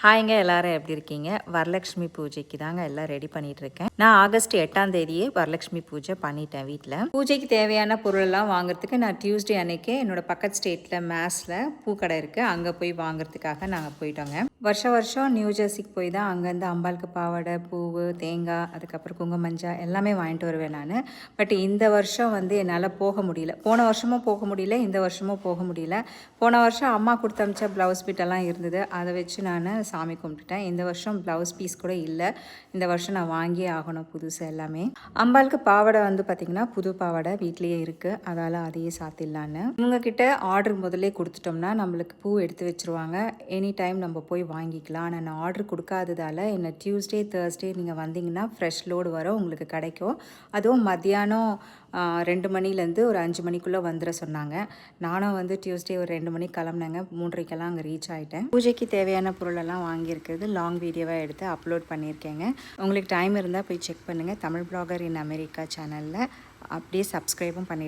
ஹாய்ங்க, எல்லாரும் எப்படி இருக்கீங்க? வரலட்சுமி பூஜைக்கு தாங்க எல்லாம் ரெடி பண்ணிட்டு இருக்கேன். நான் ஆகஸ்ட் 8ஆம் தேதியே வரலட்சுமி பூஜை பண்ணிட்டேன் வீட்டில். பூஜைக்கு தேவையான பொருளெல்லாம் வாங்குறதுக்கு நான் டியூஸ்டே அன்னைக்கே என்னோட பக்கத்து ஸ்டேட்டில் மேஸில் பூக்கடை இருக்குது, அங்கே போய் வாங்குறதுக்காக நாங்கள் போயிட்டோங்க. வருஷம் நியூ ஜெர்சிக்கு போய் தான் அங்கேருந்து அம்பாளுக்கு பாவாடை, பூவு, தேங்காய், அதுக்கப்புறம் குங்குமஞ்சா எல்லாமே வாங்கிட்டு வருவேன் நான். பட் இந்த வருஷம் என்னால் போக முடியல. போன வருஷமும் போக முடியல, இந்த வருஷமும் போக முடியல. போன வருஷம் அம்மா கொடுத்து அமிச்ச ப்ளவுஸ் பிட்டெல்லாம் இருந்தது, அதை வச்சு நான் சாமி கும்பிட்டுட்டேன். இந்த வருஷம் ப்ளவுஸ் பீஸ் கூட இல்லை. இந்த வருஷம் நான் வாங்கியே ஆகணும் புதுசு எல்லாமே. அம்பாளுக்கு பாவாடை பார்த்திங்கன்னா புது பாவாடை வீட்லேயே இருக்குது, அதால் அதையே சாத்திடலான்னு. இவங்கக்கிட்ட ஆர்டர் முதல்லே கொடுத்துட்டோம்னா நம்மளுக்கு பூ எடுத்து வச்சுருவாங்க, எனி டைம் நம்ம போய் வாங்கிக்கலாம். ஆனால் நான் ஆர்டர் கொடுக்காததால் என்ன டியூஸ்டே தேர்ஸ்டே நீங்கள் வந்தீங்கன்னா ஃப்ரெஷ் லோடு வர உங்களுக்கு கிடைக்கும். அதுவும் மத்தியானம் 2 மணிலேருந்து ஒரு 5 மணிக்குள்ளே வந்துட சொன்னாங்க. நானும் டியூஸ்டே ஒரு 2 மணிக்கு கிளம்புனேங்க. 3:30 அங்கே ரீச் ஆகிட்டேன். பூஜைக்கு தேவையான பொருளெல்லாம் வாங்கியிருக்கிறது லாங் வீடியோவாக எடுத்து அப்லோட் பண்ணியிருக்கேங்க. உங்களுக்கு டைம் இருந்தால் போய் செக் பண்ணுங்கள். தமிழ் பிளாகர் இன் அமெரிக்கா சேனலில் அப்படியே சப்ஸ்கிரைபும் பண்ணிவிட்டு